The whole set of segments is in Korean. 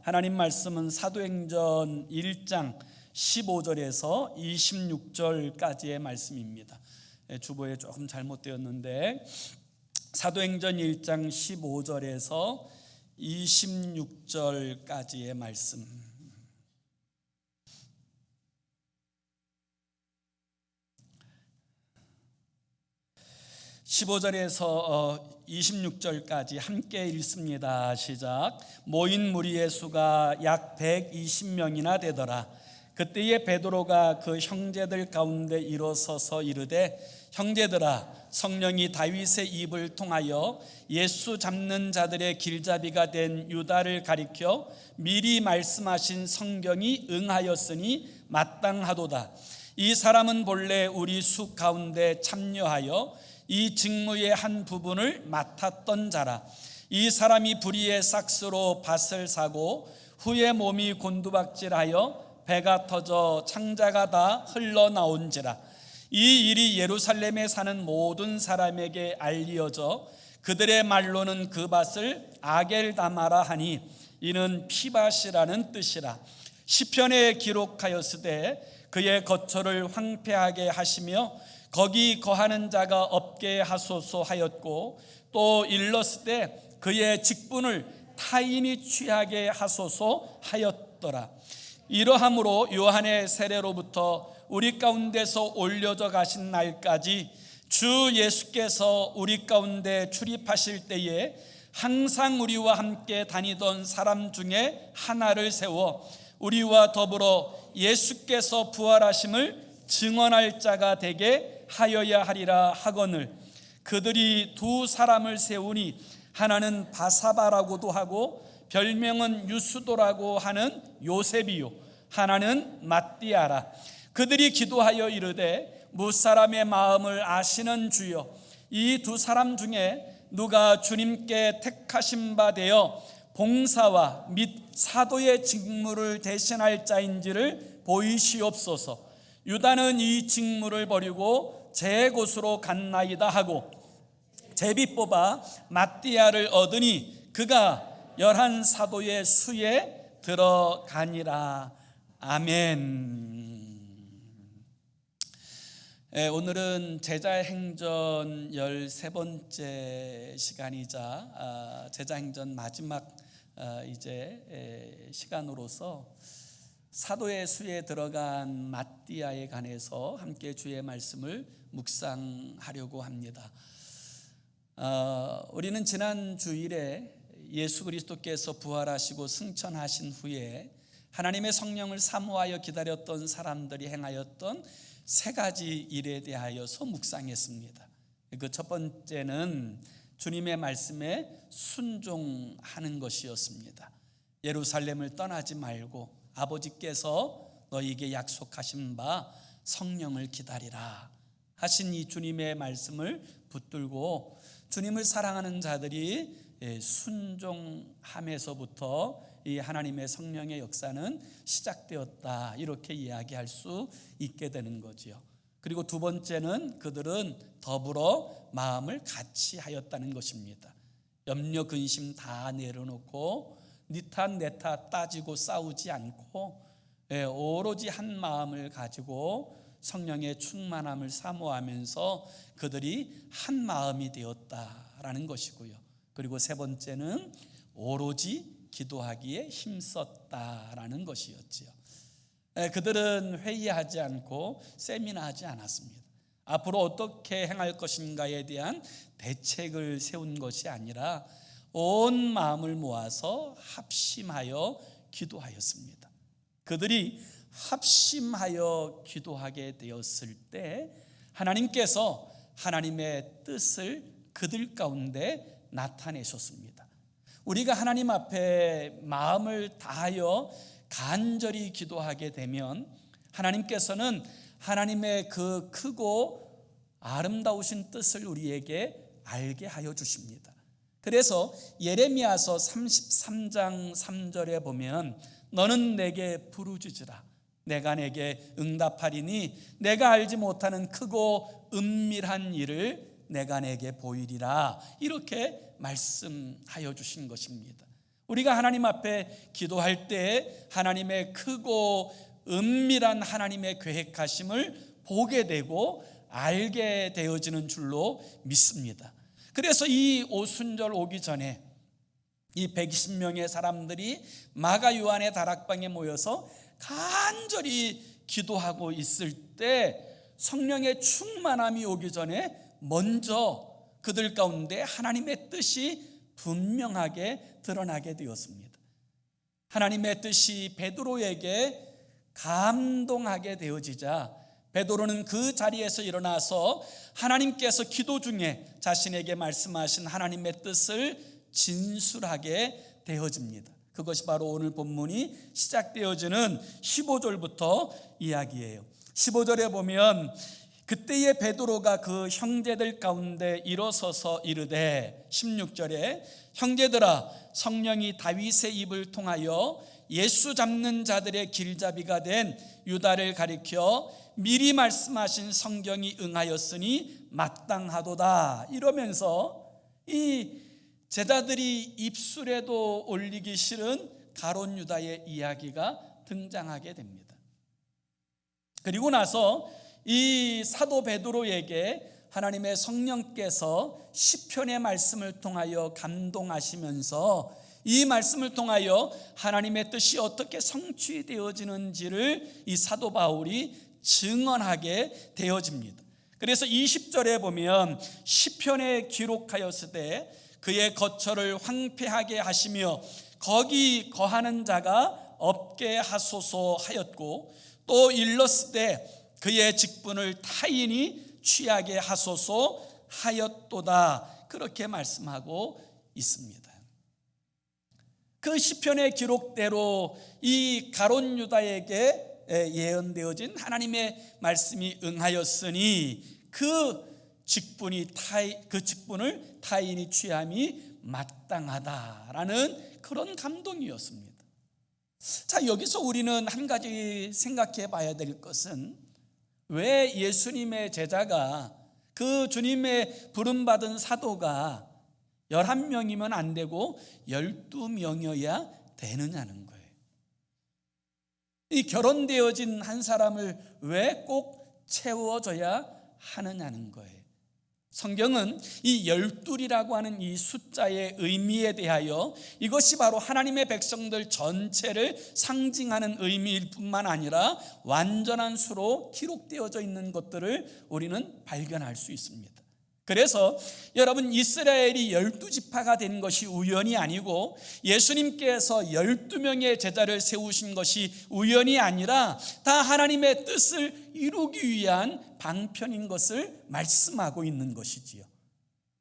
하나님 말씀은 사도행전 1장 15절에서 26절까지의 말씀입니다. 주보에 조금 잘못되었는데 사도행전 1장 15절에서 26절까지의 말씀. 15절에서 26절까지 함께 읽습니다. 시작. 모인 무리의 수가 약 120명이나 되더라. 그때에 베드로가 그 형제들 가운데 일어서서 이르되, 형제들아, 성령이 다윗의 입을 통하여 예수 잡는 자들의 길잡이가 된 유다를 가리켜 미리 말씀하신 성경이 응하였으니 마땅하도다. 이 사람은 본래 우리 수 가운데 참여하여 이 직무의 한 부분을 맡았던 자라. 이 사람이 불의의 삭스로 밭을 사고 후에 몸이 곤두박질하여 배가 터져 창자가 다 흘러나온지라. 이 일이 예루살렘에 사는 모든 사람에게 알리어져 그들의 말로는 그 밭을 아겔다마라 하니 이는 피밭이라는 뜻이라. 시편에 기록하였으되 그의 거처를 황폐하게 하시며 거기 거하는 자가 없게 하소서 하였고, 또 일렀으되 그의 직분을 타인이 취하게 하소서 하였더라. 이러함으로 요한의 세례로부터 우리 가운데서 올려져 가신 날까지 주 예수께서 우리 가운데 출입하실 때에 항상 우리와 함께 다니던 사람 중에 하나를 세워 우리와 더불어 예수께서 부활하심을 증언할 자가 되게 하여야 하리라 하거늘, 그들이 두 사람을 세우니 하나는 바사바라고도 하고 별명은 유수도라고 하는 요셉이요, 하나는 matti아라. 그들이 기도하여 이르되, 무사람의 마음을 아시는 주여, 이 두 사람 중에 누가 주님께 택하신 바 되어 봉사와 및 사도의 직무를 대신할 자인지를 보이시옵소서. 유다는 이 직무를 버리고 제 곳으로 갔나이다 하고 제비 뽑아 matti아를 얻으니 그가 11 사도의 수에 들어가니라. 아멘. 오늘은 제자행전 13번째 시간이자 제자행전 마지막 이제 시간으로서 사도의 수에 들어간 matti아에 관해서 함께 주의 말씀을 묵상하려고 합니다. 우리는 지난 주일에 예수 그리스도께서 부활하시고 승천하신 후에 하나님의 성령을 사모하여 기다렸던 사람들이 행하였던 세 가지 일에 대하여서 묵상했습니다. 그 첫 번째는 주님의 말씀에 순종하는 것이었습니다. 예루살렘을 떠나지 말고 아버지께서 너희에게 약속하신 바 성령을 기다리라 하신 이 주님의 말씀을 붙들고 주님을 사랑하는 자들이 순종함에서부터 이 하나님의 성령의 역사는 시작되었다, 이렇게 이야기할 수 있게 되는 거지요. 그리고 두 번째는 그들은 더불어 마음을 같이 하였다는 것입니다. 염려 근심 다 내려놓고 네 탓 내 탓 따지고 싸우지 않고 오로지 한 마음을 가지고 성령의 충만함을 사모하면서 그들이 한 마음이 되었다라는 것이고요. 그리고 세 번째는 오로지 기도하기에 힘썼다라는 것이었지요. 그들은 회의하지 않고 세미나하지 않았습니다. 앞으로 어떻게 행할 것인가에 대한 대책을 세운 것이 아니라 온 마음을 모아서 합심하여 기도하였습니다. 그들이 합심하여 기도하게 되었을 때 하나님께서 하나님의 뜻을 그들 가운데 나타내셨습니다. 우리가 하나님 앞에 마음을 다하여 간절히 기도하게 되면 하나님께서는 하나님의 그 크고 아름다우신 뜻을 우리에게 알게 하여 주십니다. 그래서 예레미야서 33장 3절에 보면 너는 내게 부르짖으라 내가 내게 응답하리니 내가 알지 못하는 크고 은밀한 일을 내가 내게 보이리라, 이렇게 말씀하여 주신 것입니다. 우리가 하나님 앞에 기도할 때 하나님의 크고 은밀한 하나님의 계획하심을 보게 되고 알게 되어지는 줄로 믿습니다. 그래서 이 오순절 오기 전에 이 120명의 사람들이 마가 요한의 다락방에 모여서 간절히 기도하고 있을 때 성령의 충만함이 오기 전에 먼저 그들 가운데 하나님의 뜻이 분명하게 드러나게 되었습니다. 하나님의 뜻이 베드로에게 감동하게 되어지자 베드로는 그 자리에서 일어나서 하나님께서 기도 중에 자신에게 말씀하신 하나님의 뜻을 진술하게 되어집니다. 그것이 바로 오늘 본문이 시작되어지는 15절부터 이야기예요. 15절에 보면 그때의 베드로가 그 형제들 가운데 일어서서 이르되, 16절에 형제들아, 성령이 다윗의 입을 통하여 예수 잡는 자들의 길잡이가 된 유다를 가리켜 미리 말씀하신 성경이 응하였으니 마땅하도다. 이러면서 이 제자들이 입술에도 올리기 싫은 가룟 유다의 이야기가 등장하게 됩니다. 그리고 나서 이 사도 베드로에게 하나님의 성령께서 시편의 말씀을 통하여 감동하시면서 이 말씀을 통하여 하나님의 뜻이 어떻게 성취되어지는지를 이 사도 바울이 증언하게 되어집니다. 그래서 20절에 보면 시편에 기록하였으되 그의 거처를 황폐하게 하시며 거기 거하는 자가 없게 하소서 하였고, 또 일렀으되 그의 직분을 타인이 취하게 하소서 하였도다. 그렇게 말씀하고 있습니다. 그 시편의 기록대로 이 가룟 유다에게 예언되어진 하나님의 말씀이 응하였으니 그 직분을 타인이 취함이 마땅하다라는 그런 감동이었습니다. 자, 여기서 우리는 한 가지 생각해 봐야 될 것은, 왜 예수님의 제자가, 그 주님의 부름받은 사도가 11명이면 안 되고 12명이어야 되느냐는 거예요. 이 결혼되어진 한 사람을 왜 꼭 채워줘야 하느냐는 거예요. 성경은 이 12이라고 하는 이 숫자의 의미에 대하여 이것이 바로 하나님의 백성들 전체를 상징하는 의미일 뿐만 아니라 완전한 수로 기록되어져 있는 것들을 우리는 발견할 수 있습니다. 그래서 여러분, 이스라엘이 12지파가 된 것이 우연이 아니고 예수님께서 12명의 제자를 세우신 것이 우연이 아니라 다 하나님의 뜻을 이루기 위한 방편인 것을 말씀하고 있는 것이지요.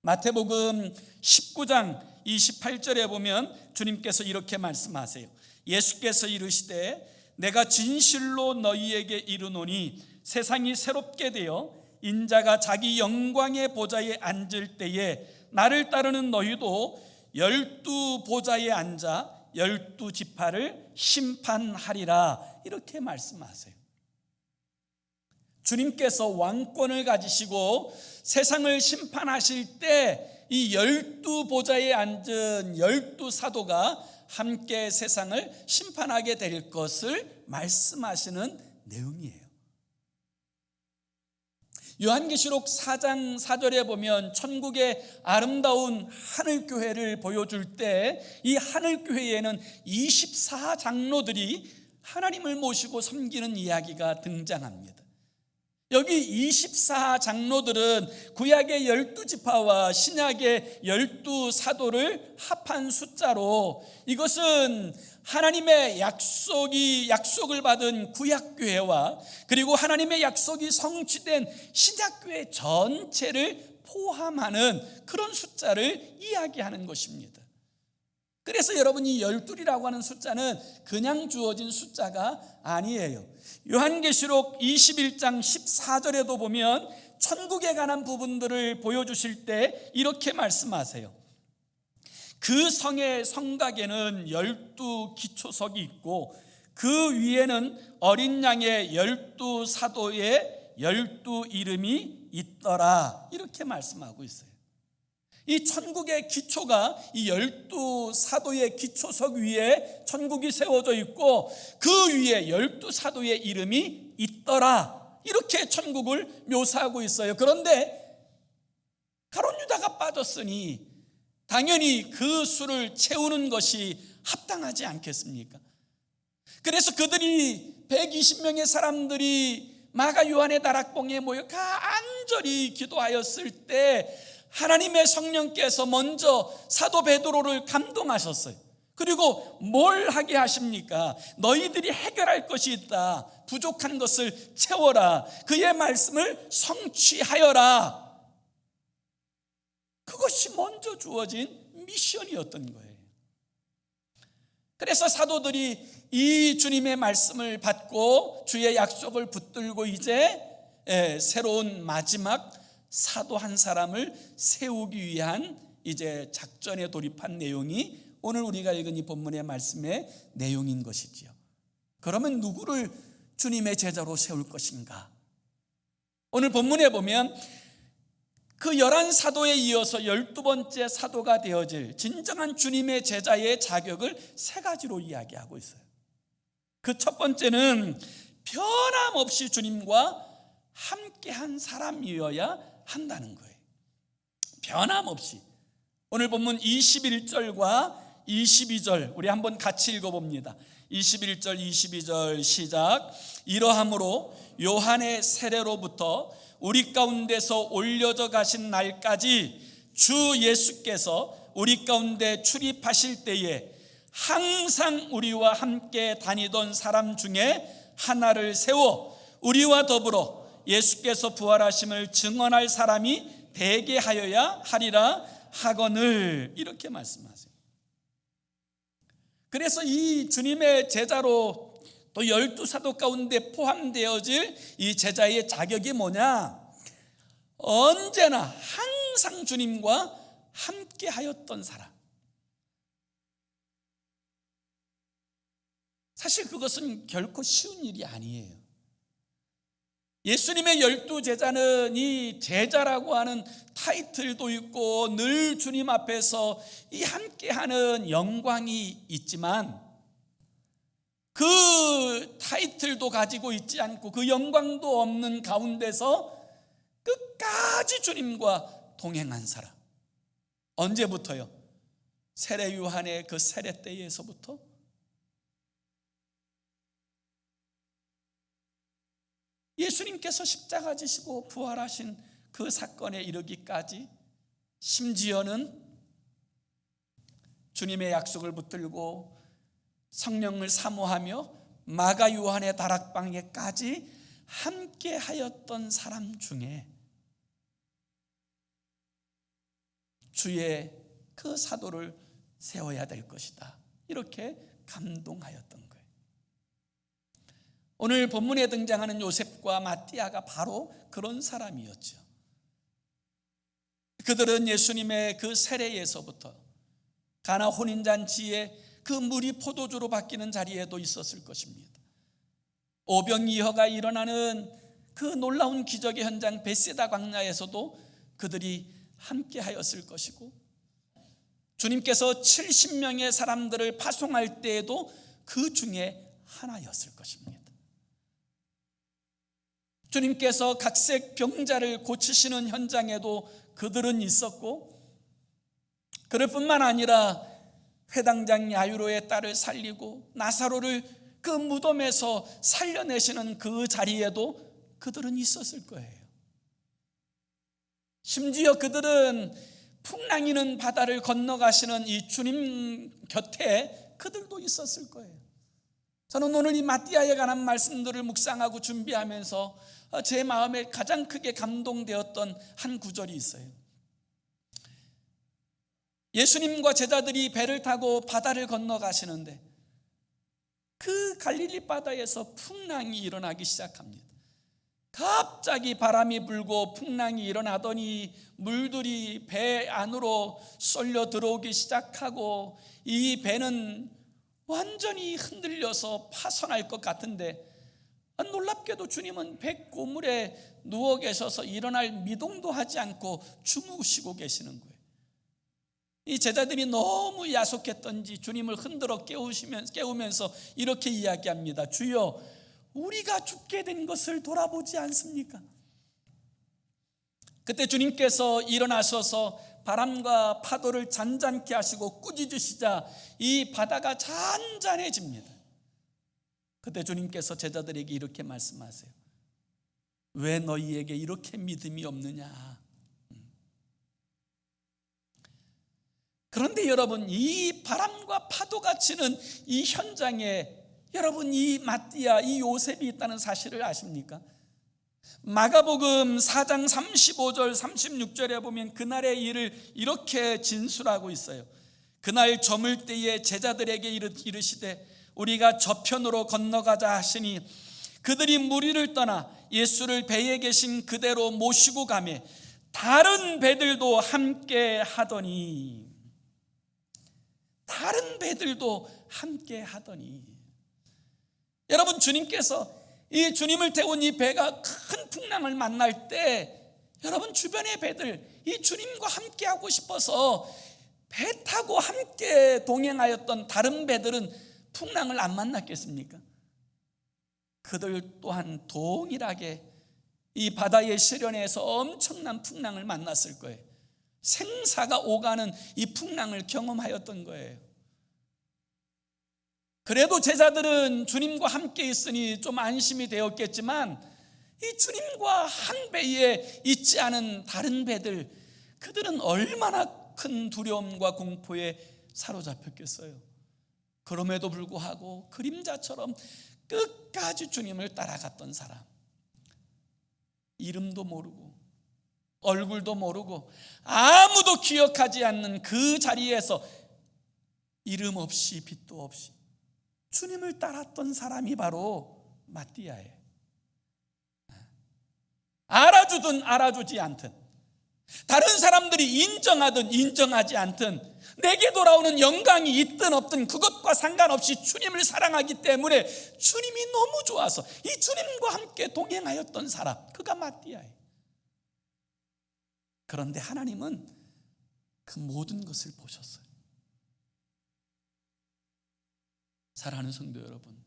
마태복음 19장 28절에 보면 주님께서 이렇게 말씀하세요. 예수께서 이르시되 내가 진실로 너희에게 이르노니 세상이 새롭게 되어 인자가 자기 영광의 보좌에 앉을 때에 나를 따르는 너희도 12 보좌에 앉아 12지파를 심판하리라. 이렇게 말씀하세요. 주님께서 왕권을 가지시고 세상을 심판하실 때 이 12 보좌에 앉은 12 사도가 함께 세상을 심판하게 될 것을 말씀하시는 내용이에요. 요한계시록 4장 4절에 보면 천국의 아름다운 하늘교회를 보여줄 때 이 하늘교회에는 24장로들이 하나님을 모시고 섬기는 이야기가 등장합니다. 여기 24장로들은 구약의 12지파와 신약의 12사도를 합한 숫자로, 이것은 하나님의 약속을 받은 구약교회와 그리고 하나님의 약속이 성취된 신약교회 전체를 포함하는 그런 숫자를 이야기하는 것입니다. 그래서 여러분, 이 12이라고 하는 숫자는 그냥 주어진 숫자가 아니에요. 요한계시록 21장 14절에도 보면 천국에 관한 부분들을 보여주실 때 이렇게 말씀하세요. 그 성의 성곽에는 12 기초석이 있고 그 위에는 어린 양의 12사도의 12 이름이 있더라. 이렇게 말씀하고 있어요. 이 천국의 기초가 이 12사도의 기초석 위에 천국이 세워져 있고 그 위에 12사도의 이름이 있더라, 이렇게 천국을 묘사하고 있어요. 그런데 가룟 유다가 빠졌으니 당연히 그 수를 채우는 것이 합당하지 않겠습니까? 그래서 그들이 120명의 사람들이 마가 요한의 다락방에 모여 간절히 기도하였을 때 하나님의 성령께서 먼저 사도 베드로를 감동하셨어요. 그리고 뭘 하게 하십니까? 너희들이 해결할 것이 있다. 부족한 것을 채워라. 그의 말씀을 성취하여라. 그것이 먼저 주어진 미션이었던 거예요. 그래서 사도들이 이 주님의 말씀을 받고 주의 약속을 붙들고 이제 새로운 마지막 사도 한 사람을 세우기 위한 이제 작전에 돌입한 내용이 오늘 우리가 읽은 이 본문의 말씀의 내용인 것이지요. 그러면 누구를 주님의 제자로 세울 것인가? 오늘 본문에 보면 그 11사도에 이어서 12번째 사도가 되어질 진정한 주님의 제자의 자격을 세 가지로 이야기하고 있어요. 그 첫 번째는 변함없이 주님과 함께한 사람이어야 한다는 거예요. 변함없이. 오늘 본문 21절과 22절 우리 한번 같이 읽어봅니다. 21절 22절 시작. 이러함으로 요한의 세례로부터 우리 가운데서 올려져 가신 날까지 주 예수께서 우리 가운데 출입하실 때에 항상 우리와 함께 다니던 사람 중에 하나를 세워 우리와 더불어 예수께서 부활하심을 증언할 사람이 되게 하여야 하리라 하거늘, 이렇게 말씀하세요. 그래서 이 주님의 제자로 또 12사도 가운데 포함되어질 이 제자의 자격이 뭐냐? 언제나 항상 주님과 함께 하였던 사람. 사실 그것은 결코 쉬운 일이 아니에요. 예수님의 12제자는 이 제자라고 하는 타이틀도 있고 늘 주님 앞에서 이 함께하는 영광이 있지만 그 타이틀도 가지고 있지 않고 그 영광도 없는 가운데서 끝까지 주님과 동행한 사람. 언제부터요? 세례 요한의 그 세례 때에서부터 예수님께서 십자가 지시고 부활하신 그 사건에 이르기까지, 심지어는 주님의 약속을 붙들고 성령을 사모하며 마가 요한의 다락방에까지 함께 하였던 사람 중에 주의 그 사도를 세워야 될 것이다, 이렇게 감동하였던 거예요. 오늘 본문에 등장하는 요셉과 마띠아가 바로 그런 사람이었죠. 그들은 예수님의 그 세례에서부터 가나 혼인잔치에 그 물이 포도주로 바뀌는 자리에도 있었을 것입니다. 오병이어가 일어나는 그 놀라운 기적의 현장 베세다 광야에서도 그들이 함께 하였을 것이고, 주님께서 70명의 사람들을 파송할 때에도 그 중에 하나였을 것입니다. 주님께서 각색 병자를 고치시는 현장에도 그들은 있었고, 그럴 뿐만 아니라 회당장 야이로의 딸을 살리고 나사로를 그 무덤에서 살려내시는 그 자리에도 그들은 있었을 거예요. 심지어 그들은 풍랑이는 바다를 건너가시는 이 주님 곁에 그들도 있었을 거예요. 저는 오늘 이 마띠아에 관한 말씀들을 묵상하고 준비하면서 제 마음에 가장 크게 감동되었던 한 구절이 있어요. 예수님과 제자들이 배를 타고 바다를 건너가시는데 그 갈릴리 바다에서 풍랑이 일어나기 시작합니다. 갑자기 바람이 불고 풍랑이 일어나더니 물들이 배 안으로 쏠려 들어오기 시작하고 이 배는 완전히 흔들려서 파손할 것 같은데, 놀랍게도 주님은 배 고물에 누워 계셔서 일어날 미동도 하지 않고 주무시고 계시는 거예요. 이 제자들이 너무 야속했던지 주님을 흔들어 깨우면서 이렇게 이야기합니다. 주여, 우리가 죽게 된 것을 돌아보지 않습니까? 그때 주님께서 일어나셔서 바람과 파도를 잔잔케 하시고 꾸짖으시자 이 바다가 잔잔해집니다. 그때 주님께서 제자들에게 이렇게 말씀하세요. 왜 너희에게 이렇게 믿음이 없느냐? 그런데 여러분, 이 바람과 파도가 치는 이 현장에 여러분, 이 마띠아, 이 요셉이 있다는 사실을 아십니까? 마가복음 4장 35절 36절에 보면 그날의 일을 이렇게 진술하고 있어요. 그날 저물 때에 제자들에게 이르시되 우리가 저편으로 건너가자 하시니 그들이 무리를 떠나 예수를 배에 계신 그대로 모시고 가매 다른 배들도 함께 하더니, 다른 배들도 함께 하더니, 여러분, 주님께서 이 주님을 태운 이 배가 큰 풍랑을 만날 때 여러분, 주변의 배들 이 주님과 함께 하고 싶어서 배 타고 함께 동행하였던 다른 배들은 풍랑을 안 만났겠습니까? 그들 또한 동일하게 이 바다의 시련에서 엄청난 풍랑을 만났을 거예요. 생사가 오가는 이 풍랑을 경험하였던 거예요. 그래도 제자들은 주님과 함께 있으니 좀 안심이 되었겠지만 이 주님과 한 배에 있지 않은 다른 배들, 그들은 얼마나 큰 두려움과 공포에 사로잡혔겠어요. 그럼에도 불구하고 그림자처럼 끝까지 주님을 따라갔던 사람, 이름도 모르고 얼굴도 모르고 아무도 기억하지 않는 그 자리에서 이름 없이 빛도 없이 주님을 따랐던 사람이 바로 마띠아예요. 알아주든 알아주지 않든, 다른 사람들이 인정하든 인정하지 않든, 내게 돌아오는 영광이 있든 없든 그것과 상관없이 주님을 사랑하기 때문에 주님이 너무 좋아서 이 주님과 함께 동행하였던 사람, 그가 마띠아예요. 그런데 하나님은 그 모든 것을 보셨어요. 사랑하는 성도 여러분,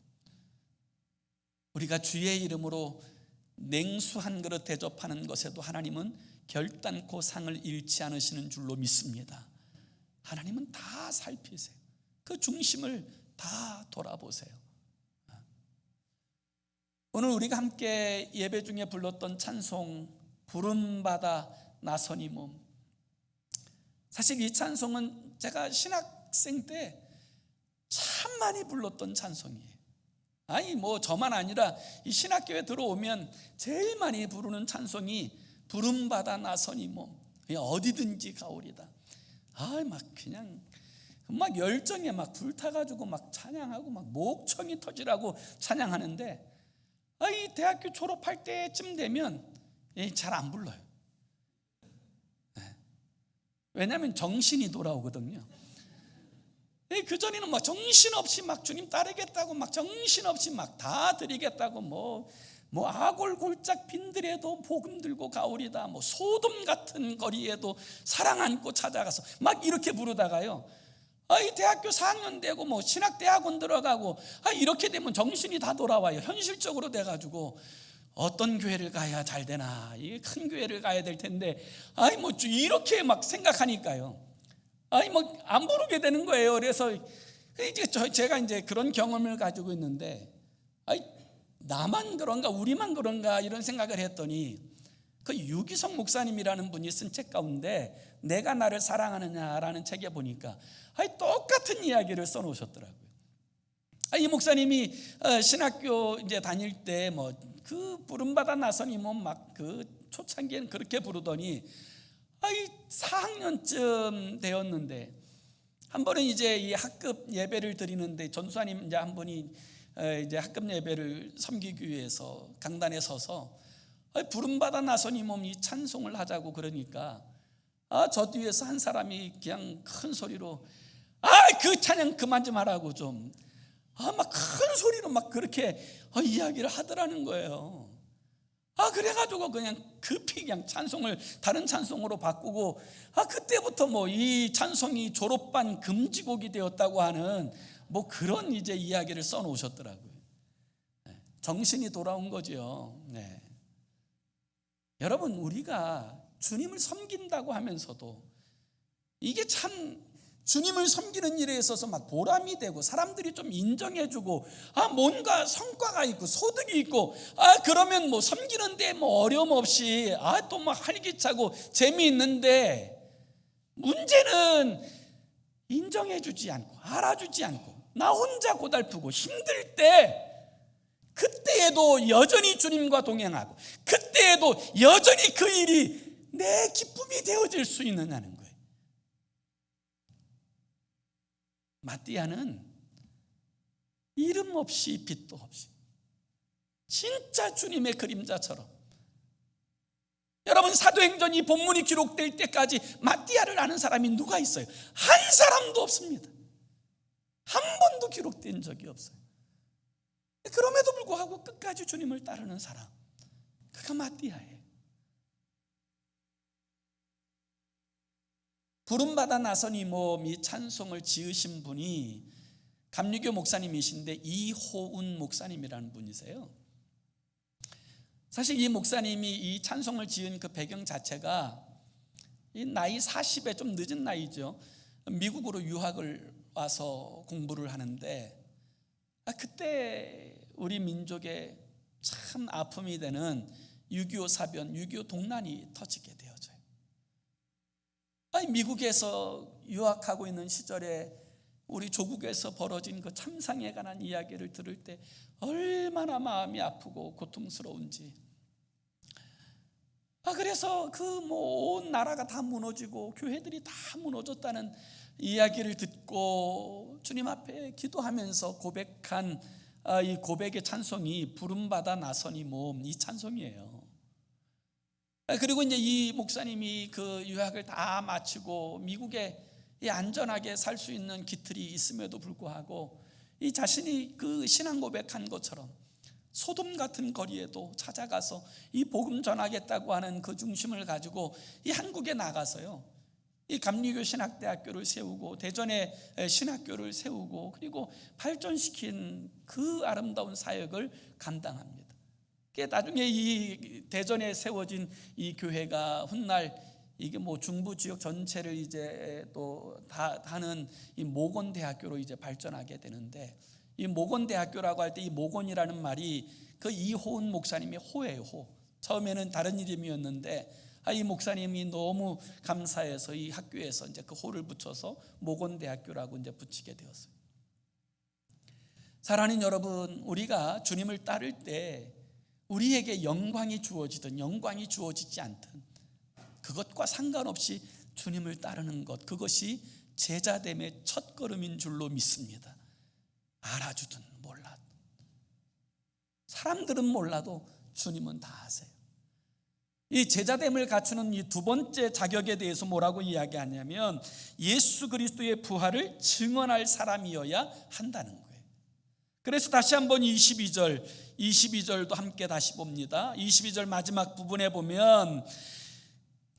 우리가 주의 이름으로 냉수 한 그릇 대접하는 것에도 하나님은 결단코 상을 잃지 않으시는 줄로 믿습니다. 하나님은 다 살피세요. 그 중심을 다 돌아보세요. 오늘 우리가 함께 예배 중에 불렀던 찬송 부름받아 나서니 몸, 사실 이 찬송은 제가 신학생 때 참 많이 불렀던 찬송이에요. 아니 뭐 저만 아니라 이 신학교에 들어오면 제일 많이 부르는 찬송이 부름받아 나서니 몸, 어디든지 가오리다. 막 그냥 막 열정에 막 불타가지고 막 찬양하고 막 목청이 터지라고 찬양하는데, 이 대학교 졸업할 때쯤 되면 잘 안 불러요. 왜냐하면 정신이 돌아오거든요. 그전에는 막 정신없이 막 주님 따르겠다고 막 정신없이 막 다 드리겠다고 뭐 아골골짝 빈들에도 복음 들고 가오리다, 뭐 소돔 같은 거리에도 사랑 안고 찾아가서 막 이렇게 부르다가요, 이 대학교 4학년 되고 뭐 신학대학원 들어가고 이렇게 되면 정신이 다 돌아와요. 현실적으로 돼가지고 어떤 교회를 가야 잘 되나, 이 큰 교회를 가야 될 텐데 뭐 이렇게 막 생각하니까요, 뭐 안 부르게 되는 거예요. 그래서 이제 제가 이제 그런 경험을 가지고 있는데, 나만 그런가 우리만 그런가 이런 생각을 했더니, 그 유기성 목사님이라는 분이 쓴 책 가운데 내가 나를 사랑하느냐라는 책에 보니까 똑같은 이야기를 써놓으셨더라고요. 이 목사님이 신학교 이제 다닐 때 뭐 그 부름받아 나서니 뭐 막 그 초창기에는 그렇게 부르더니 4학년쯤 되었는데 한 번은 이제 이 학급 예배를 드리는데 전수사님 이제 한 분이 이제 학급 예배를 섬기기 위해서 강단에 서서 부름받아 나서니 몸 이 찬송을 하자고 그러니까 저 뒤에서 한 사람이 그냥 큰 소리로 그 찬양 그만 좀 하라고 좀 막 큰 소리로 막 그렇게 이야기를 하더라는 거예요. 그래가지고 그냥 급히 그냥 찬송을 다른 찬송으로 바꾸고, 그때부터 뭐 이 찬송이 졸업반 금지곡이 되었다고 하는 뭐 그런 이제 이야기를 써놓으셨더라고요. 정신이 돌아온 거죠. 네. 여러분, 우리가 주님을 섬긴다고 하면서도 이게 참 주님을 섬기는 일에 있어서 막 보람이 되고 사람들이 좀 인정해주고 뭔가 성과가 있고 소득이 있고 그러면 뭐 섬기는데 뭐 어려움 없이 또 막 활기차고 재미있는데, 문제는 인정해주지 않고 알아주지 않고 나 혼자 고달프고 힘들 때, 그때에도 여전히 주님과 동행하고 그때에도 여전히 그 일이 내 기쁨이 되어질 수 있느냐는 거예요. 마띠아는 이름 없이 빛도 없이 진짜 주님의 그림자처럼, 여러분, 사도행전 이 본문이 기록될 때까지 마띠아를 아는 사람이 누가 있어요? 한 사람도 없습니다. 한 번도 기록된 적이 없어요. 그럼에도 불구하고 끝까지 주님을 따르는 사람, 그가 마띠아예요. 부름받아 나선 이 몸, 이 찬송을 지으신 분이 감리교 목사님이신데 이호운 목사님이라는 분이세요. 사실 이 목사님이 이 찬송을 지은 그 배경 자체가 이 나이 40에 좀 늦은 나이죠. 미국으로 유학을 와서 공부를 하는데, 그때 우리 민족에 참 아픔이 되는 6.25 사변, 6.25 동란이 터지게 되어져요. 미국에서 유학하고 있는 시절에 우리 조국에서 벌어진 그 참상에 관한 이야기를 들을 때 얼마나 마음이 아프고 고통스러운지. 그래서 그 뭐 온 나라가 다 무너지고 교회들이 다 무너졌다는 이야기를 듣고 주님 앞에 기도하면서 고백한 이 고백의 찬송이 부름받아 나선 이 몸, 이 찬송이에요. 그리고 이제 이 목사님이 그 유학을 다 마치고 미국에 안전하게 살 수 있는 기틀이 있음에도 불구하고 이 자신이 그 신앙 고백한 것처럼 소돔 같은 거리에도 찾아가서 이 복음 전하겠다고 하는 그 중심을 가지고 이 한국에 나가서요, 이 감리교 신학대학교를 세우고 대전에 신학교를 세우고 그리고 발전시킨 그 아름다운 사역을 감당합니다. 나중에 이 대전에 세워진 이 교회가 훗날 이게 뭐 중부 지역 전체를 이제 또 다 하는 이 모건대학교로 이제 발전하게 되는데, 이 모건대학교라고 할 때 이 모건이라는 말이 그 이호은 목사님의 호예요. 호. 처음에는 다른 이름이었는데 이 목사님이 너무 감사해서 이 학교에서 이제 그 호를 붙여서 모건대학교라고 이제 붙이게 되었어요. 사랑하는 여러분, 우리가 주님을 따를 때 우리에게 영광이 주어지든 영광이 주어지지 않든 그것과 상관없이 주님을 따르는 것, 그것이 제자됨의 첫걸음인 줄로 믿습니다. 알아주든 몰라도, 사람들은 몰라도 주님은 다 아세요. 이 제자됨을 갖추는 이 두 번째 자격에 대해서 뭐라고 이야기하냐면 예수 그리스도의 부활을 증언할 사람이어야 한다는 거예요. 그래서 다시 한번 22절도 함께 다시 봅니다. 22절 마지막 부분에 보면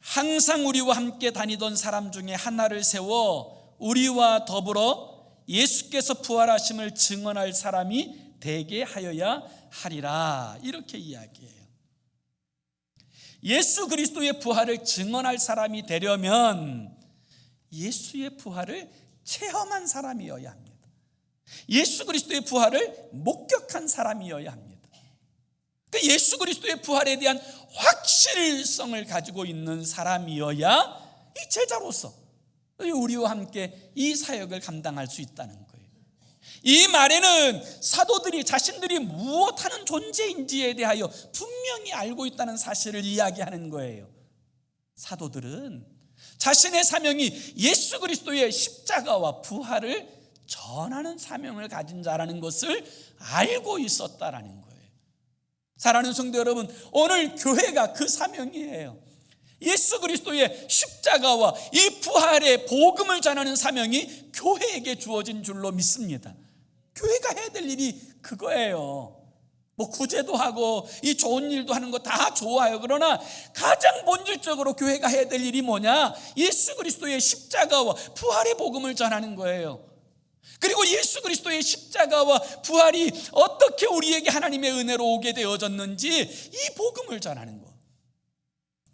항상 우리와 함께 다니던 사람 중에 하나를 세워 우리와 더불어 예수께서 부활하심을 증언할 사람이 되게 하여야 하리라, 이렇게 이야기해요. 예수 그리스도의 부활을 증언할 사람이 되려면 예수의 부활을 체험한 사람이어야 합니다. 예수 그리스도의 부활을 목격한 사람이어야 합니다. 그러니까 예수 그리스도의 부활에 대한 확실성을 가지고 있는 사람이어야 이 제자로서 우리와 함께 이 사역을 감당할 수 있다는 거예요. 이 말에는 사도들이 자신들이 무엇하는 존재인지에 대하여 분명히 알고 있다는 사실을 이야기하는 거예요. 사도들은 자신의 사명이 예수 그리스도의 십자가와 부활을 전하는 사명을 가진 자라는 것을 알고 있었다라는 거예요. 사랑하는 성도 여러분, 오늘 교회가 그 사명이에요. 예수 그리스도의 십자가와 이 부활의 복음을 전하는 사명이 교회에게 주어진 줄로 믿습니다. 교회가 해야 될 일이 그거예요. 뭐 구제도 하고 이 좋은 일도 하는 거 다 좋아요. 그러나 가장 본질적으로 교회가 해야 될 일이 뭐냐? 예수 그리스도의 십자가와 부활의 복음을 전하는 거예요. 그리고 예수 그리스도의 십자가와 부활이 어떻게 우리에게 하나님의 은혜로 오게 되어졌는지 이 복음을 전하는 거.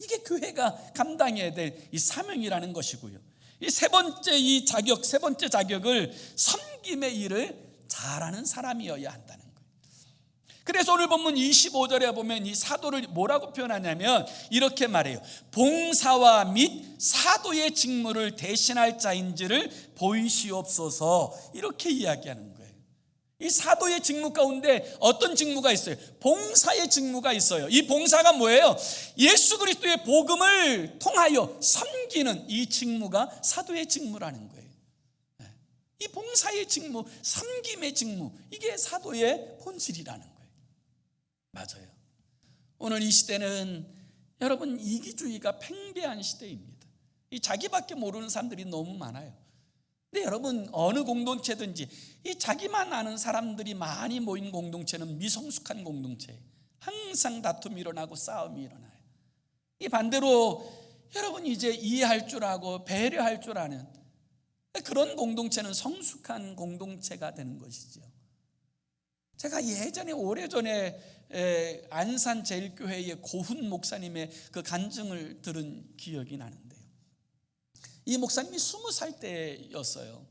이게 교회가 감당해야 될 이 사명이라는 것이고요. 이 세 번째 자격을 섬김의 일을 잘하는 사람이어야 한다는 거예요. 그래서 오늘 본문 25절에 보면 이 사도를 뭐라고 표현하냐면 이렇게 말해요. 봉사와 및 사도의 직무를 대신할 자인지를 보이시옵소서, 이렇게 이야기하는 거예요. 이 사도의 직무 가운데 어떤 직무가 있어요? 봉사의 직무가 있어요. 이 봉사가 뭐예요? 예수 그리스도의 복음을 통하여 섬기는 이 직무가 사도의 직무라는 거예요. 이 봉사의 직무, 섬김의 직무, 이게 사도의 본질이라는 거예요. 맞아요. 오늘 이 시대는 여러분 이기주의가 팽배한 시대입니다. 이 자기밖에 모르는 사람들이 너무 많아요. 근데 여러분 어느 공동체든지 이 자기만 아는 사람들이 많이 모인 공동체는 미성숙한 공동체예요. 항상 다툼이 일어나고 싸움이 일어나요. 이 반대로 여러분 이제 이해할 줄 알고 배려할 줄 아는 그런 공동체는 성숙한 공동체가 되는 것이죠. 제가 예전에 오래전에 안산 제일교회의 고훈 목사님의 그 간증을 들은 기억이 나는데요. 이 목사님이 20살 때였어요.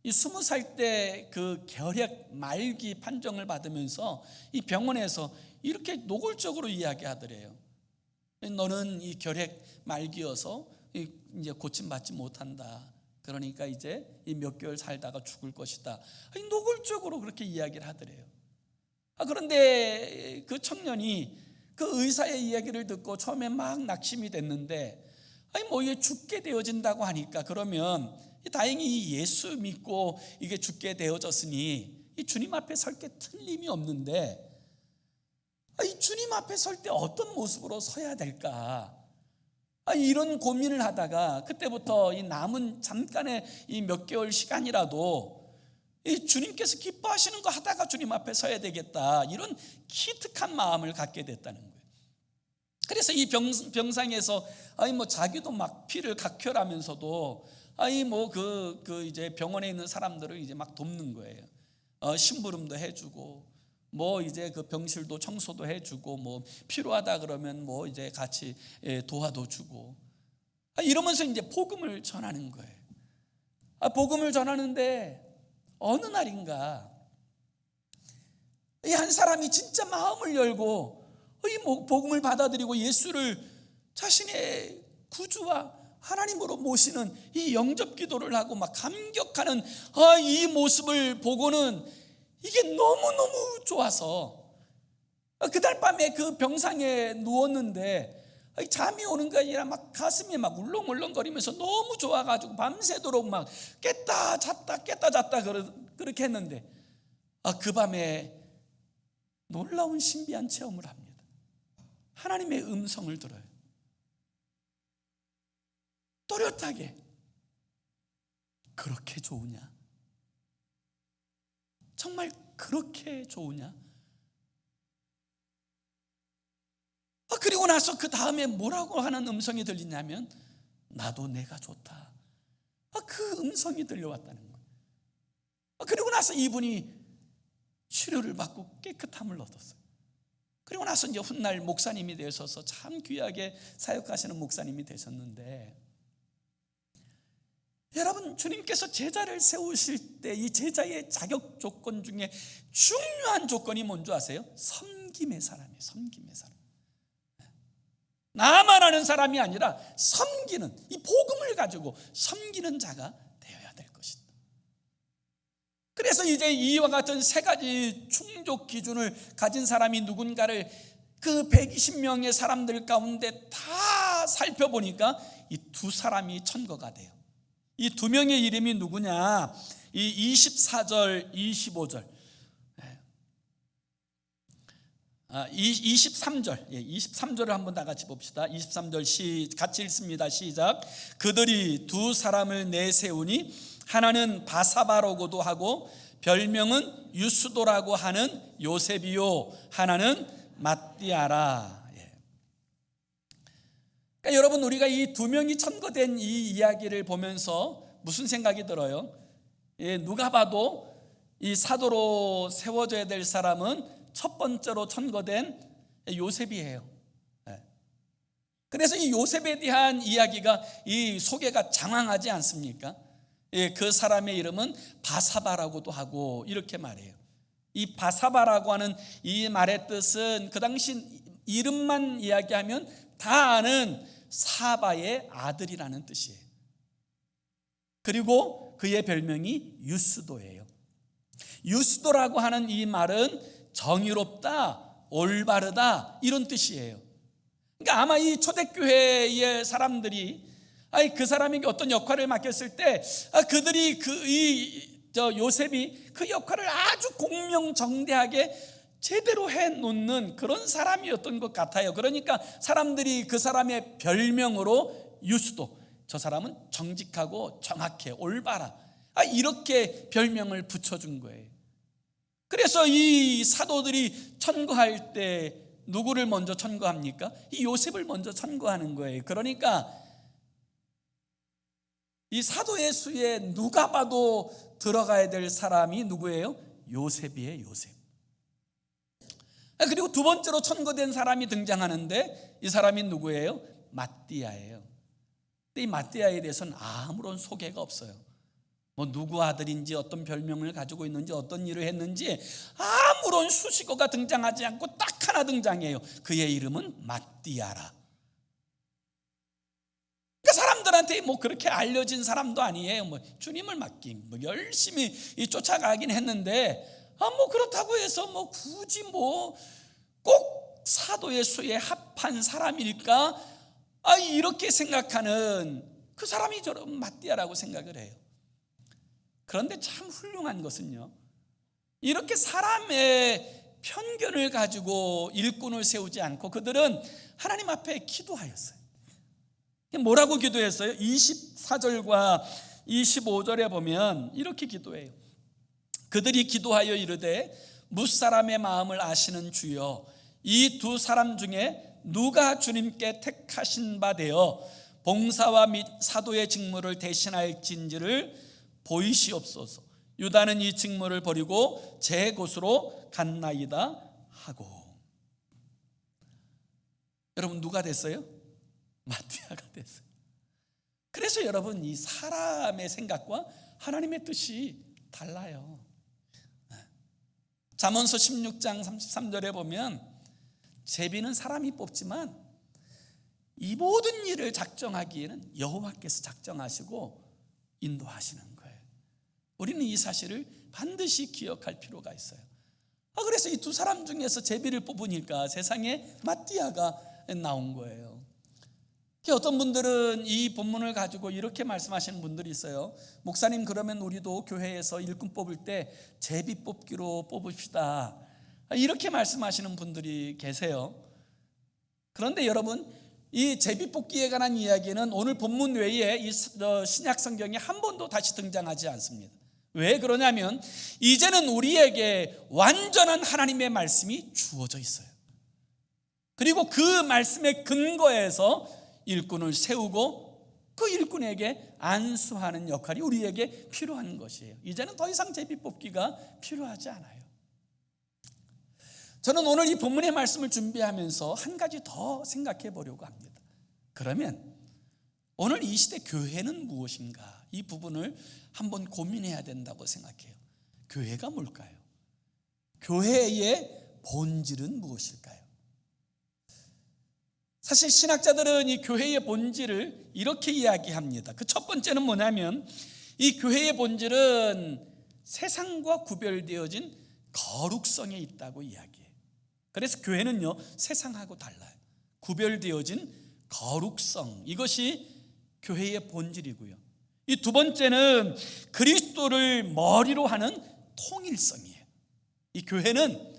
이 20살 때 그 결핵 말기 판정을 받으면서 이 병원에서 이렇게 노골적으로 이야기하더래요. 너는 이 결핵 말기여서 이제 고침받지 못한다. 그러니까 이제 이 몇 개월 살다가 죽을 것이다. 노골적으로 그렇게 이야기를 하더래요. 그런데 그 청년이 그 의사의 이야기를 듣고 처음에 막 낙심이 됐는데, 뭐 이게 죽게 되어진다고 하니까 그러면 다행히 예수 믿고 이게 죽게 되어졌으니 이 주님 앞에 설 게 틀림이 없는데, 이 주님 앞에 설 때 어떤 모습으로 서야 될까? 이런 고민을 하다가 그때부터 이 남은 잠깐의 이 몇 개월 시간이라도 이 주님께서 기뻐하시는 거 하다가 주님 앞에 서야 되겠다, 이런 기특한 마음을 갖게 됐다는 거예요. 그래서 이 병상에서 뭐 자기도 막 피를 각혈하면서도 뭐 이제 병원에 있는 사람들을 이제 막 돕는 거예요. 심부름도 해주고 뭐 이제 그 병실도 청소도 해주고 뭐 필요하다 그러면 뭐 이제 같이 도와도 주고 이러면서 이제 복음을 전하는 거예요. 복음을 전하는데 어느 날인가 이 한 사람이 진짜 마음을 열고 이 복음을 받아들이고 예수를 자신의 구주와 하나님으로 모시는 이 영접 기도를 하고 막 감격하는 이 모습을 보고는 이게 너무너무 좋아서 그날 밤에 그 병상에 누웠는데 잠이 오는 게 아니라 막 가슴이 막 울렁울렁거리면서 너무 좋아가지고 밤새도록 막 깼다 잤다 그렇게 했는데 그 밤에 놀라운 신비한 체험을 합니다. 하나님의 음성을 들어요. 또렷하게. 그렇게 좋으냐? 정말 그렇게 좋으냐? 그리고 나서 그 다음에 뭐라고 하는 음성이 들리냐면 나도 내가 좋다. 그 음성이 들려왔다는 거예요. 그리고 나서 이분이 치료를 받고 깨끗함을 얻었어요. 그리고 나서 이제 훗날 목사님이 되셔서 참 귀하게 사역하시는 목사님이 되셨는데, 여러분 주님께서 제자를 세우실 때 이 제자의 자격 조건 중에 중요한 조건이 뭔지 아세요? 섬김의 사람이에요. 섬김의 사람. 나만 아는 사람이 아니라 섬기는, 이 복음을 가지고 섬기는 자가 되어야 될 것이다. 그래서 이제 이와 같은 세 가지 충족 기준을 가진 사람이 누군가를 그 120명의 사람들 가운데 다 살펴보니까 이 두 사람이 천거가 돼요. 이 두 명의 이름이 누구냐? 이 24절, 25절, 23절, 23절을 한번 다 같이 봅시다. 23절 같이 읽습니다. 시작. 그들이 두 사람을 내세우니 하나는 바사바라고도 하고 별명은 유스도라고 하는 요셉이요, 하나는 마띠아라. 그러니까 여러분, 우리가 이 두 명이 천거된 이 이야기를 보면서 무슨 생각이 들어요? 누가 봐도 이 사도로 세워져야 될 사람은 첫 번째로 천거된 요셉이에요. 그래서 이 요셉에 대한 이야기가, 이 소개가 장황하지 않습니까? 그 사람의 이름은 바사바라고도 하고 이렇게 말해요. 이 바사바라고 하는 이 말의 뜻은 그 당시 이름만 이야기하면 다 아는 사바의 아들이라는 뜻이에요. 그리고 그의 별명이 유스도예요. 유스도라고 하는 이 말은 정의롭다, 올바르다, 이런 뜻이에요. 그러니까 아마 이 초대교회의 사람들이 그 사람에게 어떤 역할을 맡겼을 때 그들이 요셉이 그 역할을 아주 공명정대하게 제대로 해놓는 그런 사람이었던 것 같아요. 그러니까 사람들이 그 사람의 별명으로 유스도, 저 사람은 정직하고 정확해, 올바라, 이렇게 별명을 붙여준 거예요. 그래서 이 사도들이 천거할 때 누구를 먼저 천거합니까? 이 요셉을 먼저 천거하는 거예요. 그러니까 이 사도의 수에 누가 봐도 들어가야 될 사람이 누구예요? 요셉이에요, 요셉. 그리고 두 번째로 천거된 사람이 등장하는데 이 사람이 누구예요? 마띠아예요. 근데 이 마띠아에 대해서는 아무런 소개가 없어요. 뭐 누구 아들인지, 어떤 별명을 가지고 있는지, 어떤 일을 했는지 아무런 수식어가 등장하지 않고 딱 하나 등장해요. 그의 이름은 마띠아라. 그러니까 사람들한테 뭐 그렇게 알려진 사람도 아니에요. 뭐 주님을 맡긴, 뭐 열심히 쫓아가긴 했는데 뭐 그렇다고 해서 뭐 굳이 뭐 꼭 사도의 수에 합한 사람일까? 이렇게 생각하는 그 사람이 저런 마띠아라고 생각을 해요. 그런데 참 훌륭한 것은요, 이렇게 사람의 편견을 가지고 일꾼을 세우지 않고 그들은 하나님 앞에 기도하였어요. 뭐라고 기도했어요? 24절과 25절에 보면 이렇게 기도해요. 그들이 기도하여 이르되 뭇사람의 마음을 아시는 주여, 이 두 사람 중에 누가 주님께 택하신 바 되어 봉사와 및 사도의 직무를 대신할진지를 보이시옵소서. 유다는 이 직무를 버리고 제 곳으로 갔나이다 하고. 여러분, 누가 됐어요? 마띠아가 됐어요. 그래서 여러분, 이 사람의 생각과 하나님의 뜻이 달라요. 잠언서 16장 33절에 보면 제비는 사람이 뽑지만 이 모든 일을 작정하기에는 여호와께서 작정하시고 인도하시는 거예요. 우리는 이 사실을 반드시 기억할 필요가 있어요. 그래서 이 두 사람 중에서 제비를 뽑으니까 세상에 마띠아가 나온 거예요. 어떤 분들은 이 본문을 가지고 이렇게 말씀하시는 분들이 있어요. 목사님, 그러면 우리도 교회에서 일꾼 뽑을 때 제비 뽑기로 뽑읍시다, 이렇게 말씀하시는 분들이 계세요. 그런데 여러분, 이 제비 뽑기에 관한 이야기는 오늘 본문 외에 이 신약 성경에 한 번도 다시 등장하지 않습니다. 왜 그러냐면 이제는 우리에게 완전한 하나님의 말씀이 주어져 있어요. 그리고 그 말씀의 근거에서 일꾼을 세우고 그 일꾼에게 안수하는 역할이 우리에게 필요한 것이에요. 이제는 더 이상 제비 뽑기가 필요하지 않아요. 저는 오늘 이 본문의 말씀을 준비하면서 한 가지 더 생각해 보려고 합니다. 그러면 오늘 이 시대 교회는 무엇인가? 이 부분을 한번 고민해야 된다고 생각해요. 교회가 뭘까요? 교회의 본질은 무엇일까요? 사실 신학자들은 이 교회의 본질을 이렇게 이야기합니다. 그 첫 번째는 뭐냐면 이 교회의 본질은 세상과 구별되어진 거룩성에 있다고 이야기해요. 그래서 교회는요, 세상하고 달라요. 구별되어진 거룩성, 이것이 교회의 본질이고요. 이 두 번째는 그리스도를 머리로 하는 통일성이에요. 이 교회는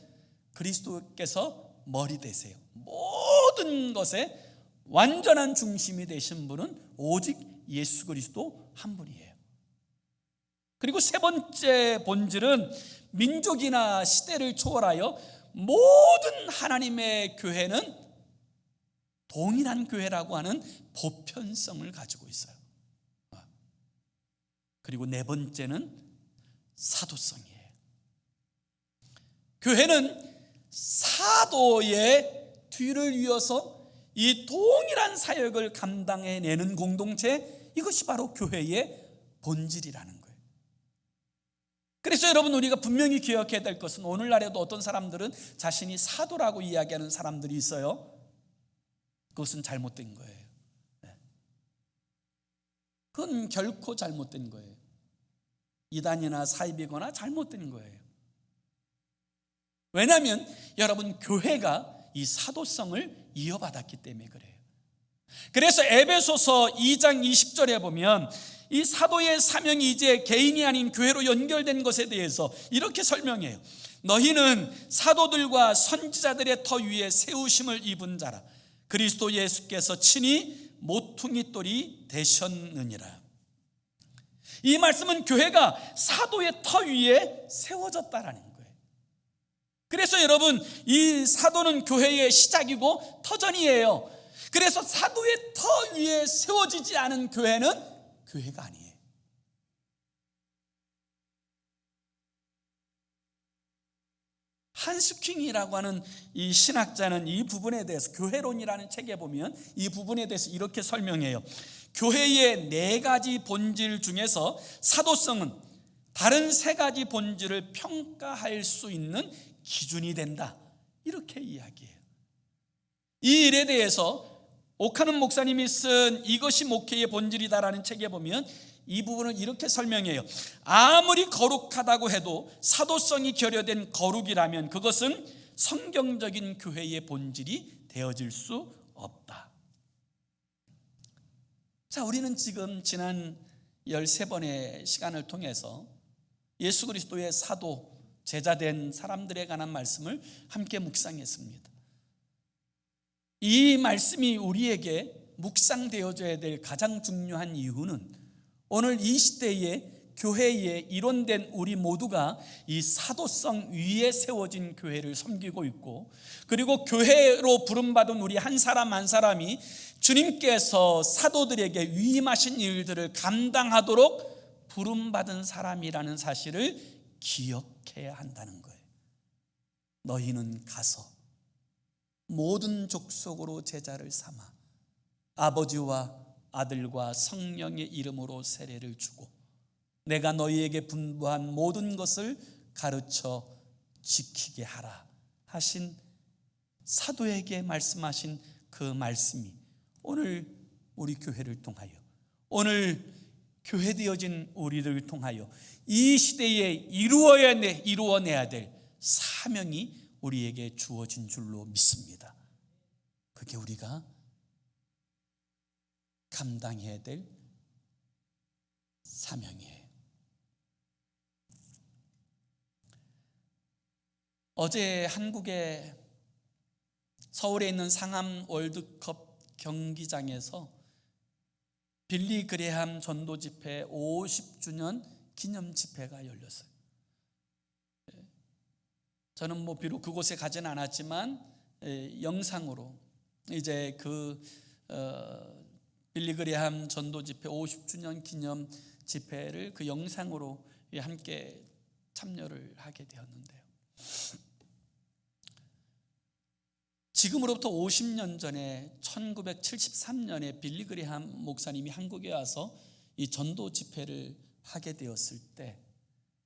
그리스도께서 머리 되세요. 모든 것에 완전한 중심이 되신 분은 오직 예수 그리스도 한 분이에요. 그리고 세 번째 본질은 민족이나 시대를 초월하여 모든 하나님의 교회는 동일한 교회라고 하는 보편성을 가지고 있어요. 그리고 네 번째는 사도성이에요. 교회는 사도의 뒤를 이어서 이 동일한 사역을 감당해내는 공동체, 이것이 바로 교회의 본질이라는 거예요. 그래서 여러분, 우리가 분명히 기억해야 될 것은, 오늘날에도 어떤 사람들은 자신이 사도라고 이야기하는 사람들이 있어요. 그것은 잘못된 거예요. 그건 결코 잘못된 거예요. 이단이나 사입이거나 잘못된 거예요. 왜냐하면 여러분, 교회가 이 사도성을 이어받았기 때문에 그래요. 그래서 에베소서 2장 20절에 보면 이 사도의 사명이 이제 개인이 아닌 교회로 연결된 것에 대해서 이렇게 설명해요. 너희는 사도들과 선지자들의 터 위에 세우심을 입은 자라. 그리스도 예수께서 친히 모퉁이 돌이 되셨느니라. 이 말씀은 교회가 사도의 터 위에 세워졌다라는 거예요. 그래서 여러분, 이 사도는 교회의 시작이고 터전이에요. 그래서 사도의 터 위에 세워지지 않은 교회는 교회가 아니에요. 한스킹이라고 하는 이 신학자는 이 부분에 대해서, 교회론이라는 책에 보면 이 부분에 대해서 이렇게 설명해요. 교회의 네 가지 본질 중에서 사도성은 다른 세 가지 본질을 평가할 수 있는 기준이 된다, 이렇게 이야기해요. 이 일에 대해서 오카는 목사님이 쓴 이것이 목회의 본질이다라는 책에 보면 이 부분을 이렇게 설명해요. 아무리 거룩하다고 해도 사도성이 결여된 거룩이라면 그것은 성경적인 교회의 본질이 되어질 수 없다. 자, 우리는 지금 지난 13번의 시간을 통해서 예수 그리스도의 사도, 제자된 사람들에 관한 말씀을 함께 묵상했습니다. 이 말씀이 우리에게 묵상되어져야 될 가장 중요한 이유는, 오늘 이 시대에 교회에 일원된 우리 모두가 이 사도성 위에 세워진 교회를 섬기고 있고, 그리고 교회로 부름받은 우리 한 사람 한 사람이 주님께서 사도들에게 위임하신 일들을 감당하도록 부름받은 사람이라는 사실을 기억해야 한다는 거예요. 너희는 가서 모든 족속으로 제자를 삼아 아버지와 아들과 성령의 이름으로 세례를 주고 내가 너희에게 분부한 모든 것을 가르쳐 지키게 하라 하신 사도에게 말씀하신 그 말씀이 오늘 우리 교회를 통하여, 오늘 교회되어진 우리를 통하여 이 시대에 이루어내야 될 사명이 우리에게 주어진 줄로 믿습니다. 그게 우리가 감당해야 될 사명이에요. 어제 한국의 서울에 있는 상암 월드컵 경기장에서 빌리 그레함 전도 집회 50주년 기념 집회가 열렸어요. 저는 비록 그곳에 가지는 않았지만 영상으로 이제 빌리 그레함 전도 집회 50주년 기념 집회를 그 영상으로 함께 참여를 하게 되었는데요. 지금으로부터 50년 전에 1973년에 빌리 그레함 목사님이 한국에 와서 이 전도 집회를 하게 되었을 때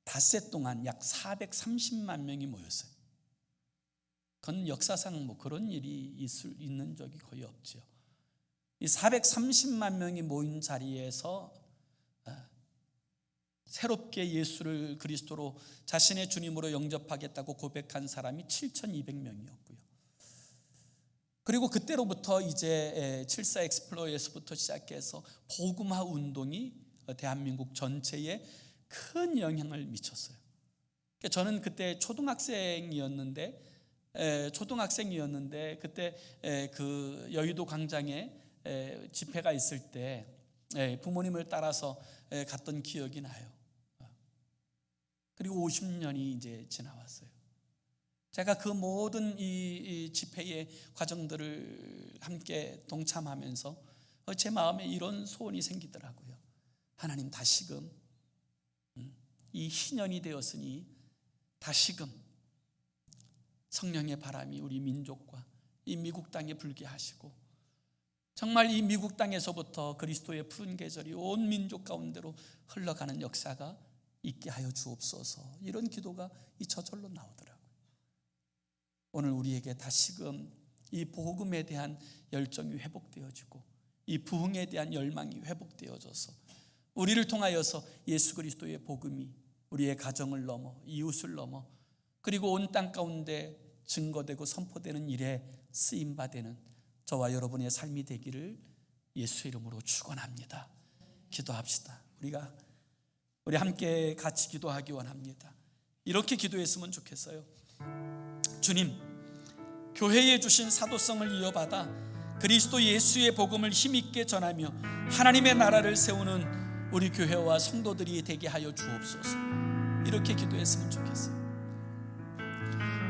닷새 동안 약 430만 명이 모였어요. 그건 역사상 그런 일이 있는 적이 거의 없죠. 이 430만 명이 모인 자리에서 새롭게 예수를 그리스도로 자신의 주님으로 영접하겠다고 고백한 사람이 7,200명이었고요. 그리고 그때로부터 이제 74 엑스플로어에서부터 시작해서 복음화 운동이 대한민국 전체에 큰 영향을 미쳤어요. 저는 그때 초등학생이었는데 그때 그 여의도 광장에 집회가 있을 때 부모님을 따라서 갔던 기억이 나요. 그리고 50년이 이제 지나왔어요. 제가 그 모든 이 집회의 과정들을 함께 동참하면서 제 마음에 이런 소원이 생기더라고요. 하나님, 다시금 이 희년이 되었으니 다시금 성령의 바람이 우리 민족과 이 미국 땅에 불게 하시고, 정말 이 미국 땅에서부터 그리스도의 푸른 계절이 온 민족 가운데로 흘러가는 역사가 있게 하여 주옵소서. 이런 기도가 이 저절로 나오더라고요. 오늘 우리에게 다시금 이 복음에 대한 열정이 회복되어지고 이 부흥에 대한 열망이 회복되어져서 우리를 통하여서 예수 그리스도의 복음이 우리의 가정을 넘어 이웃을 넘어 그리고 온 땅 가운데 증거되고 선포되는 일에 쓰임받는 저와 여러분의 삶이 되기를 예수 이름으로 축원합니다. 기도합시다. 우리 함께 같이 기도하기 원합니다. 이렇게 기도했으면 좋겠어요. 주님, 교회에 주신 사도성을 이어받아 그리스도 예수의 복음을 힘있게 전하며 하나님의 나라를 세우는 우리 교회와 성도들이 되게 하여 주옵소서. 이렇게 기도했으면 좋겠어요.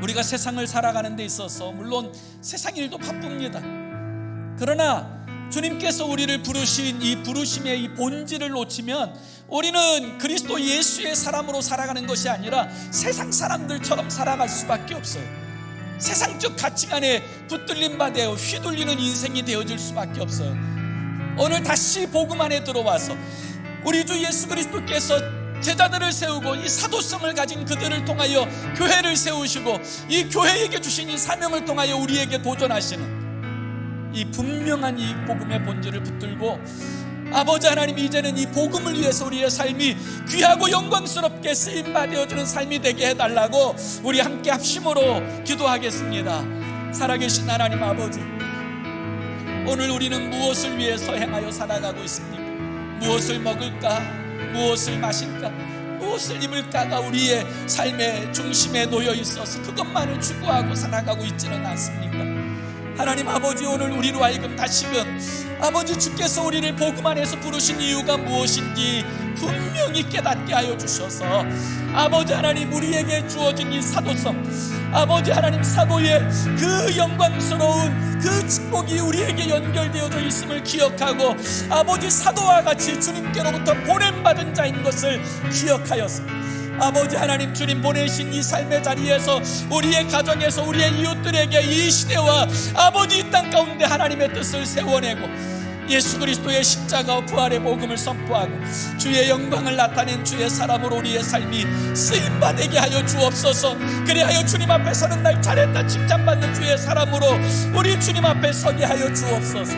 우리가 세상을 살아가는 데 있어서 물론 세상 일도 바쁩니다. 그러나 주님께서 우리를 부르신 이 부르심의 이 본질을 놓치면 우리는 그리스도 예수의 사람으로 살아가는 것이 아니라 세상 사람들처럼 살아갈 수밖에 없어요. 세상적 가치관에 붙들림 받아 휘둘리는 인생이 되어질 수밖에 없어요. 오늘 다시 복음 안에 들어와서 우리 주 예수 그리스도께서 제자들을 세우고 이 사도성을 가진 그들을 통하여 교회를 세우시고 이 교회에게 주신 이 사명을 통하여 우리에게 도전하시는 이 분명한 이 복음의 본질을 붙들고, 아버지 하나님, 이제는 이 복음을 위해서 우리의 삶이 귀하고 영광스럽게 쓰임받아지는 삶이 되게 해달라고 우리 함께 합심으로 기도하겠습니다. 살아계신 하나님 아버지, 오늘 우리는 무엇을 위해서 행하여 살아가고 있습니까? 무엇을 먹을까? 무엇을 마실까? 무엇을 입을까가 우리의 삶의 중심에 놓여 있어서 그것만을 추구하고 살아가고 있지는 않습니까? 하나님 아버지, 오늘 우리로 하여금 다시금 아버지 주께서 우리를 복음 안에서 부르신 이유가 무엇인지 분명히 깨닫게 하여 주셔서 아버지 하나님, 우리에게 주어진 이 사도성, 아버지 하나님, 사도의 그 영광스러운 그 축복이 우리에게 연결되어져 있음을 기억하고 아버지, 사도와 같이 주님께로부터 보냄받은 자인 것을 기억하여서 아버지 하나님, 주님 보내신 이 삶의 자리에서 우리의 가정에서 우리의 이웃들에게 이 시대와 아버지 이 땅 가운데 하나님의 뜻을 세워내고 예수 그리스도의 십자가와 부활의 복음을 선포하고 주의 영광을 나타낸 주의 사람으로 우리의 삶이 쓰임받게 하여 주옵소서. 그리하여 주님 앞에 서는 날 잘했다 칭찬받는 주의 사람으로 우리 주님 앞에 서게 하여 주옵소서.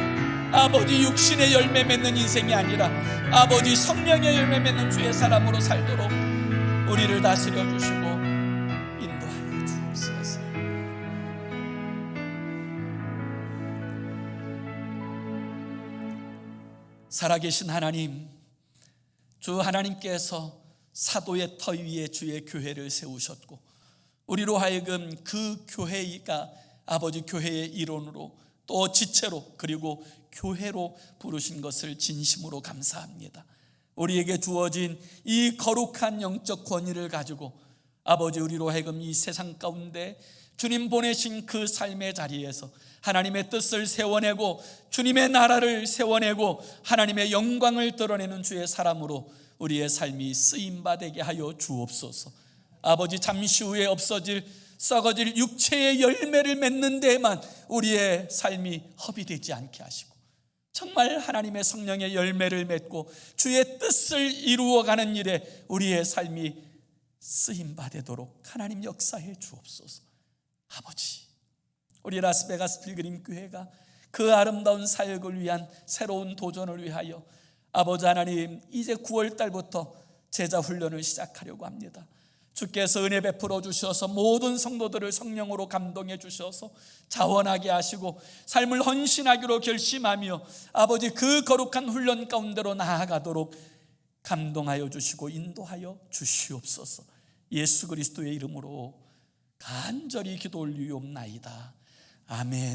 아버지, 육신의 열매 맺는 인생이 아니라 아버지 성령의 열매 맺는 주의 사람으로 살도록 우리를 다스려 주시고 인도하여 주옵소서. 살아계신 하나님, 주 하나님께서 사도의 터 위에 주의 교회를 세우셨고 우리로 하여금 그 교회가 아버지 교회의 일원으로 또 지체로 그리고 교회로 부르신 것을 진심으로 감사합니다. 우리에게 주어진 이 거룩한 영적 권위를 가지고 아버지, 우리로 하여금 이 세상 가운데 주님 보내신 그 삶의 자리에서 하나님의 뜻을 세워내고 주님의 나라를 세워내고 하나님의 영광을 드러내는 주의 사람으로 우리의 삶이 쓰임받게 하여 주옵소서. 아버지, 잠시 후에 없어질 썩어질 육체의 열매를 맺는 데에만 우리의 삶이 허비되지 않게 하시고 정말 하나님의 성령의 열매를 맺고 주의 뜻을 이루어가는 일에 우리의 삶이 쓰임받도록 하나님 역사해 주옵소서. 아버지, 우리 라스베가스 필그림 교회가 그 아름다운 사역을 위한 새로운 도전을 위하여 아버지 하나님, 이제 9월 달부터 제자 훈련을 시작하려고 합니다. 주께서 은혜 베풀어 주셔서 모든 성도들을 성령으로 감동해 주셔서 자원하게 하시고 삶을 헌신하기로 결심하며 아버지 그 거룩한 훈련 가운데로 나아가도록 감동하여 주시고 인도하여 주시옵소서. 예수 그리스도의 이름으로 간절히 기도 올리옵나이다. 아멘.